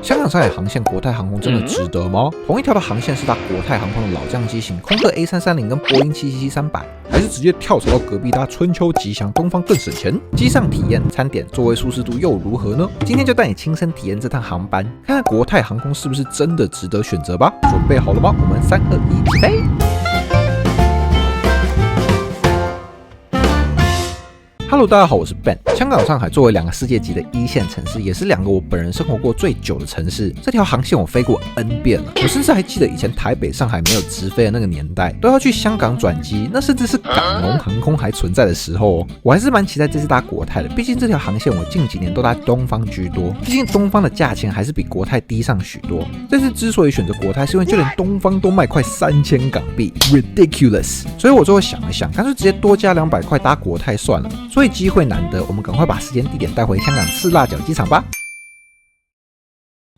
香港上海航线国泰航空真的值得吗？同一条的航线是搭国泰航空的老将机型空客 A330跟波音777-300，还是直接跳槽到隔壁搭春秋吉祥东方更省钱？机上体验、餐点、座位舒适度又如何呢？今天就带你亲身体验这趟航班，看看国泰航空是不是真的值得选择吧。准备好了吗？我们3、2、1，起飞！Hello， 大家好，我是 Ben。香港、上海作为2个世界级的一线城市，也是2个我本人生活过最久的城市。这条航线我飞过 N 遍了，我甚至还记得以前台北、上海没有直飞的那个年代，都要去香港转机，那甚至是港龙航空还存在的时候哦。我还是蛮期待这次搭国泰的，毕竟这条航线我近几年都搭东方居多，毕竟东方的价钱还是比国泰低上许多。这次之所以选择国泰，是因为就连东方都卖快3000港币 ，ridiculous。所以我最后想了想，干脆直接多加200块搭国泰算了。所以机会难得，我们赶快把时间地点带回香港赤辣椒机场吧。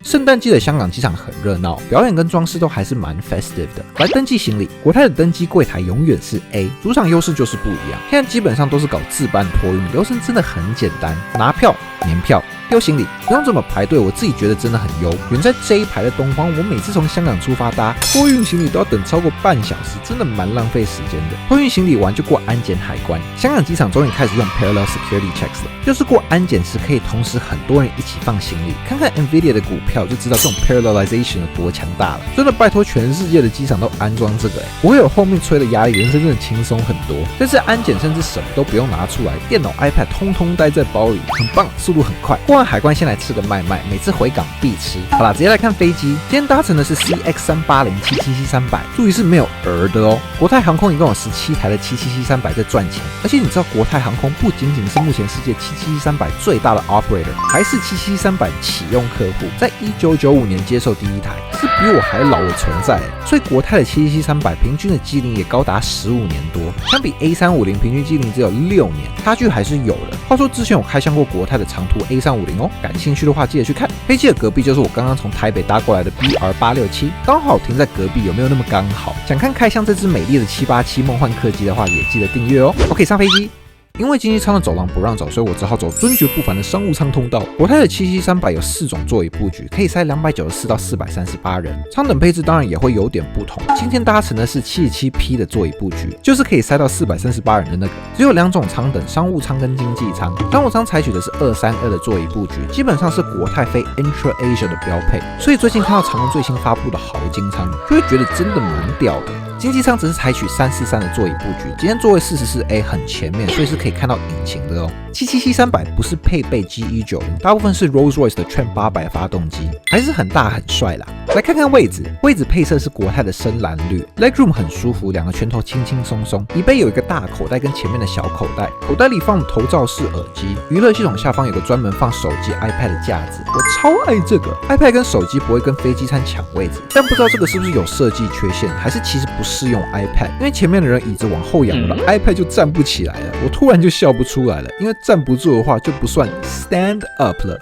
圣诞季的香港机场很热闹，表演跟装饰都还是蛮 festive 的。来登记行李，国泰的登机柜台永远是 A， 主场优势就是不一样。现在基本上都是搞自办托运，流程真的很简单，拿票、年票、丢行李，不用这么排队，我自己觉得真的很优。远在这一排的东方，我每次从香港出发搭托运行李都要等超过半小时，真的蛮浪费时间的。托运行李完就过安检海关，香港机场终于开始用 parallel security checks 了，就是过安检时可以同时很多人一起放行李。看看 Nvidia 的股票就知道这种 parallelization 有多强大了。真的拜托全世界的机场都安装这个不会有后面吹的压力，人生真的轻松很多。这次安检甚至什么都不用拿出来，电脑 iPad 通通带在包里，很棒，速度很快。过完海关先来吃个麦麦，每次回港必吃。好啦，直接来看飞机。今天搭乘的是 CX380-777-300，注意是没有的哦。国泰航空一共有17台的777-300在赚钱，而且你知道国泰航空不仅仅是目前世界777-300最大的 operator， 还是777-300启用客户，在1995年接受第一台，是比我还老的存在。所以国泰的777-300平均的机龄也高达15年多，相比 A350 平均机龄只有6年，差距还是有的。话说之前我开箱过国泰的长途 A350哦，感兴趣的话记得去看。飞机的隔壁就是我刚刚从台北搭过来的 BR867， 刚好停在隔壁，有没有那么刚好？想看开箱这只美丽的787梦幻客机的话，也记得订阅哦。OK， 上飞机。因为经济舱的走廊不让走，所以我只好走尊爵不凡的商务舱通道。国泰的777-300有4种座椅布局，可以塞294到438人。舱等配置当然也会有点不同。今天搭乘的是77P 的座椅布局，就是可以塞到438人的那个。只有2种舱等，商务舱跟经济舱。商务舱采取的是232的座椅布局，基本上是国泰飞 Intra Asia 的标配。所以最近看到长荣最新发布的豪金舱，就会觉得真的蛮屌的。经济舱只是采取343的座椅布局，今天座位44A 很前面，所以是可以看到引擎的哦。777-300不是配备 G190， 大部分是 Rolls-Royce 的 Trent 800发动机，还是很大很帅啦。来看看位置，位置配色是国泰的深蓝绿 ，Legroom 很舒服，2个拳头轻轻松松，椅背有一个大口袋跟前面的小口袋，口袋里放头罩式耳机，娱乐系统下方有个专门放手机 iPad 的架子，我超爱这个 iPad 跟手机不会跟飞机餐抢位置，但不知道这个是不是有设计缺陷，还是其实不适用 iPad， 因为前面的人椅子往后仰，我的 iPad 就站不起来了，我突然就笑不出来了，因为站不住的话就不算 stand up 了。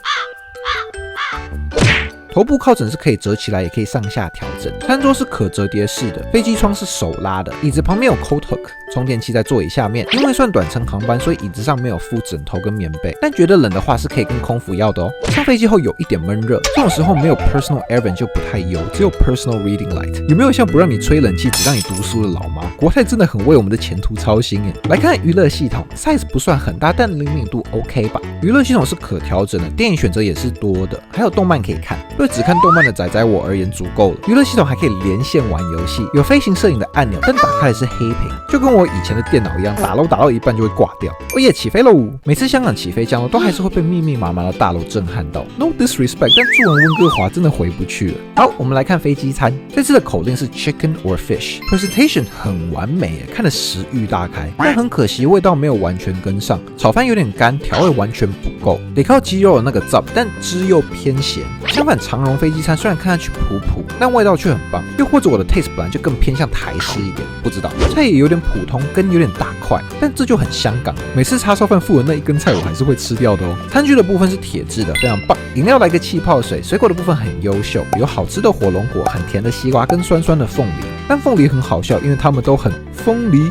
头部靠枕是可以折起来，也可以上下调整。餐桌是可折叠式的，飞机窗是手拉的，椅子旁边有 coat hook， 充电器在座椅下面。因为算短程航班，所以椅子上没有附枕头跟棉被，但觉得冷的话是可以跟空服要的哦。上飞机后有一点闷热，这种时候没有 personal air vent 就不太优，只有 personal reading light。有没有像不让你吹冷气，只让你读书的老妈？国泰真的很为我们的前途操心耶。来看娱乐系统 ，size 不算很大，但灵敏度 OK 吧。娱乐系统是可调整的，电影选择也是多的，还有动漫可以看。对只看动漫的仔仔我而言足够了。娱乐系统还可以连线玩游戏，有飞行摄影的按钮，但打开的是黑屏，就跟我以前的电脑一样，打楼打到一半就会挂掉。哦耶，起飞喽！每次香港起飞降落都还是会被密密麻麻的大楼震撼到。No disrespect， 但住完温哥华真的回不去了。好，我们来看飞机餐，这次的口令是 chicken or fish，presentation 很完美耶，看得食欲大开，但很可惜味道没有完全跟上，炒饭有点干，调味完全不够，得靠鸡肉的那个 zap， 但汁又偏咸。相反，长荣飞机餐虽然看上去普普，但味道却很棒。又或者我的 taste 本来就更偏向台式一点，不知道。菜也有点普通，根有点大块，但这就很香港。每次叉烧饭附的那一根菜，我还是会吃掉的哦。餐具的部分是铁质的，非常棒。饮料来个气泡水，水果的部分很优秀，有好吃的火龙果，很甜的西瓜跟酸酸的凤梨。但凤梨很好笑，因为它们都很风梨。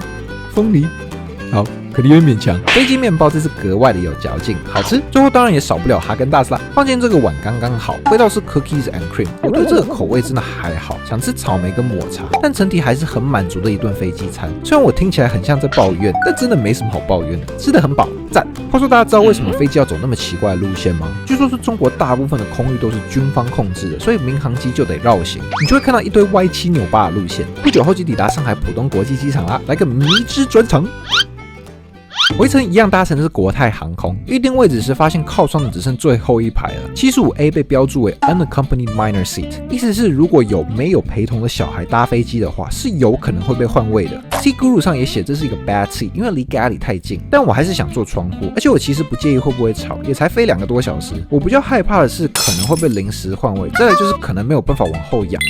好。可能有点勉强。飞机面包这次格外的有嚼劲，好吃。最后当然也少不了哈根达斯啦，放进这个碗刚刚好，味道是 cookies and cream。我对这个口味真的还好，想吃草莓跟抹茶，但整体还是很满足的一顿飞机餐。虽然我听起来很像在抱怨，但真的没什么好抱怨的，吃得很饱，赞。话说大家知道为什么飞机要走那么奇怪的路线吗？据说是中国大部分的空域都是军方控制的，所以民航机就得绕行，你就会看到一堆歪七扭八的路线。不久后就抵达上海浦东国际机场啦，来个迷之专程。回程一样搭乘的是国泰航空，预定位置时发现靠窗的只剩最后一排了。75A 被标注为 unaccompanied minor seat， 意思是如果没有陪同的小孩搭飞机的话，是有可能会被换位的。Seat Guru 上也写这是一个 bad seat， 因为离家里太近，但我还是想坐窗户，而且我其实不介意会不会吵，也才飞2个多小时。我比较害怕的是可能会被临时换位，再来就是可能没有办法往后仰，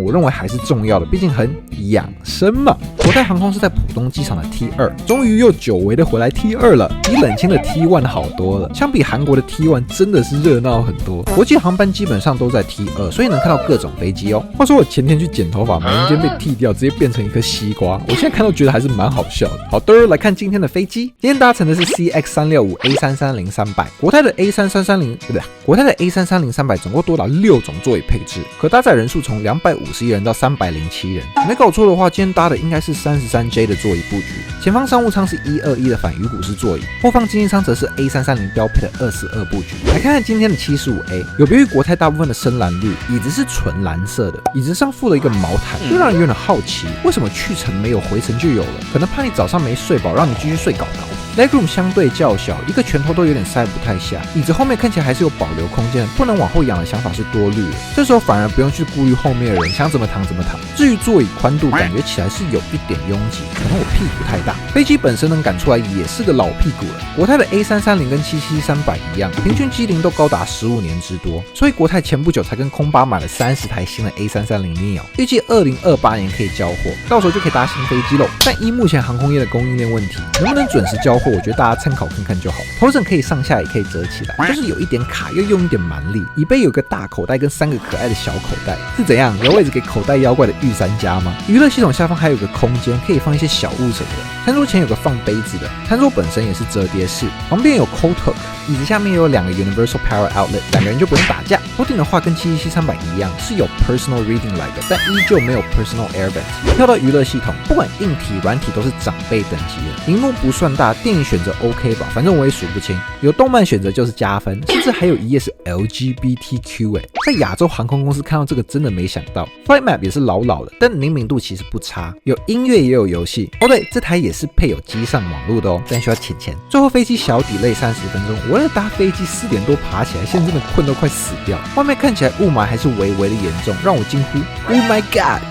我认为还是重要的，毕竟很养生嘛。国泰航空是在浦东机场的 T2， 终于又久违的回来 T2 了，比冷清的 T1 好多了。相比韩国的 T1 真的是热闹很多，国际航班基本上都在 T2， 所以能看到各种飞机哦。话说我前天去剪头发，美人尖被剃掉，直接变成一颗西瓜，我现在看到觉得还是蛮好笑的。好的，来看今天的飞机，今天搭乘的是 CX365A330-300，国泰的 A3330国泰的 A330300总共多达6种座椅配置，可搭载人数从251人到307人。没搞错的话，今天搭的应该是33J 的座椅布局，前方商务舱是121的反鱼骨式座椅，后方经济舱则是 A330标配的242布局。来看看今天的75A， 有别于国泰大部分的深蓝绿，椅子是纯蓝色的，椅子上附了一个毛毯，就让人有点好奇，为什么去程没有回程就有了？可能怕你早上没睡饱，让你继续睡搞搞。Legroom 相对较小，一个拳头都有点塞不太下，椅子后面看起来还是有保留空间，不能往后仰的想法是多虑了。这时候反而不用去顾虑后面的人想怎么躺怎么躺。至于座椅宽度，感觉起来是有一点拥挤，可能我屁股太大。飞机本身能赶出来也是个老屁股了。国泰的 A330跟777-300一样，平均机龄都高达15年之多，所以国泰前不久才跟空巴买了30台新的 A330 neo， 预计2028年可以交货，到时候就可以搭新飞机喽。但依目前航空业的供应链问题，能不能准时交货？我觉得大家参考看看就好。头枕可以上下也可以折起来，就是有一点卡又用一点蛮力。椅背有个大口袋跟3个可爱的小口袋，是怎样？有位置给口袋妖怪的御三家吗？娱乐系统下方还有个空间，可以放一些小物什么的。餐桌前有个放杯子的，餐桌本身也是折叠式，旁边有 coat hook， 椅子下面有2个 universal power outlet， 2个人就不用打架。头顶的话跟777-300一样，是有 personal reading light 的，但依旧没有 personal air vent。跳到娱乐系统，不管硬体软体都是长辈等级的，荧幕不算大，电影选择 OK 吧，反正我也数不清。有动漫选择就是加分，甚至还有一页是 LGBTQ 在亚洲航空公司看到这个真的没想到。Flight Map 也是老的，但灵敏度其实不差，有音乐也有游戏。哦对，这台也是配有机上网络的哦，但需要钱。最后飞机小delay30分钟，我为了搭飞机4点多爬起来，现在真的困到快死掉。外面看起来雾霾还是微微的严重，让我惊呼 Oh my God。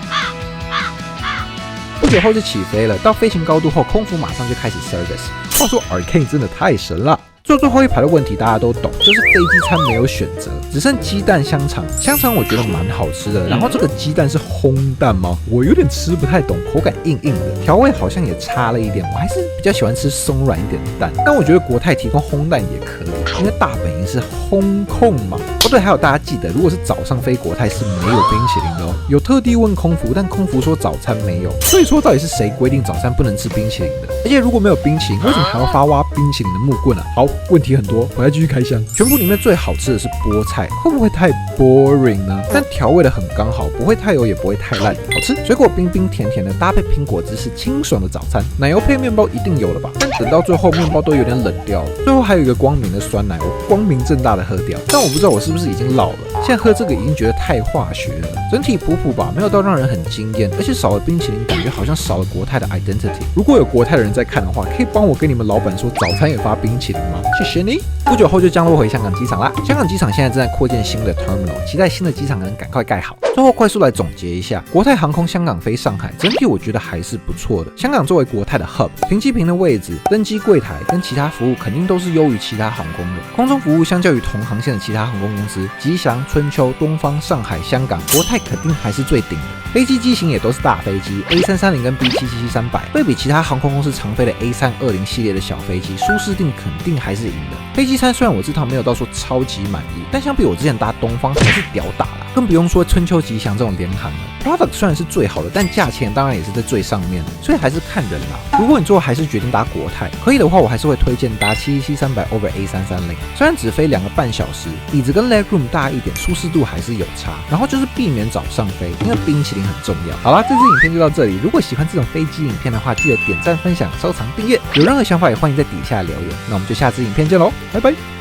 不久后就起飞了，到飞行高度后，空服马上就开始 service。话说 Arcane 真的太神了。坐最后一排的问题大家都懂，就是飞机餐没有选择，只剩鸡蛋香肠。香肠我觉得蛮好吃的，然后这个鸡蛋是烘蛋吗？我有点吃不太懂，口感硬硬的，调味好像也差了一点。我还是比较喜欢吃松软一点的蛋，但我觉得国泰提供烘蛋也可以，因为大本营是烘控嘛。哦对，还有大家记得，如果是早上飞国泰是没有冰淇淋的哦。有特地问空服，但空服说早餐没有，所以说到底是谁规定早餐不能吃冰淇淋的？而且如果没有冰淇淋，为什么还要发挖冰淇淋的木棍啊？好。问题很多，我要继续开箱。全部里面最好吃的是菠菜，会不会太 boring 呢？但调味的很刚好，不会太油也不会太烂，好吃。水果冰冰甜甜的，搭配苹果汁是清爽的早餐。奶油配面包一定有了吧？但等到最后面包都有点冷掉了。最后还有一个光明的酸奶，我光明正大的喝掉。但我不知道我是不是已经老了，现在喝这个已经觉得太化学了。整体普普吧，没有到让人很惊艳，而且少了冰淇淋，感觉好像少了国泰的 identity。如果有国泰的人在看的话，可以帮我跟你们老板说，早餐也发冰淇淋吗？谢谢你。不久后就降落回香港机场啦。香港机场现在正在扩建新的 terminal， 期待新的机场能赶快盖好。最后快速来总结一下，国泰航空香港飞上海，整体我觉得还是不错的。香港作为国泰的 hub， 停机坪的位置、登机柜台跟其他服务肯定都是优于其他航空的。空中服务相较于同航线的其他航空公司，吉祥、春秋、东方、上海、香港，国泰肯定还是最顶的。飞机机型也都是大飞机 ，A330 跟 B777-300，对比其他航空公司常飞的 A320 系列的小飞机，舒适性肯定还是赢的。飞机餐虽然我这趟没有到说超级满意，但相比我之前搭东方还是屌打啦。更不用说春秋吉祥这种联航了。Product 虽然是最好的，但价钱当然也是在最上面，所以还是看人啦。如果你最后还是决定搭国泰，可以的话，我还是会推荐搭777-300/A330。虽然只飞2个半小时，椅子跟 leg room 大一点，舒适度还是有差。然后就是避免早上飞，因为冰淇淋很重要。好啦，这支影片就到这里。如果喜欢这种飞机影片的话，记得点赞、分享、收藏、订阅。有任何想法也欢迎在底下留言。那我们就下支影片见喽，拜拜。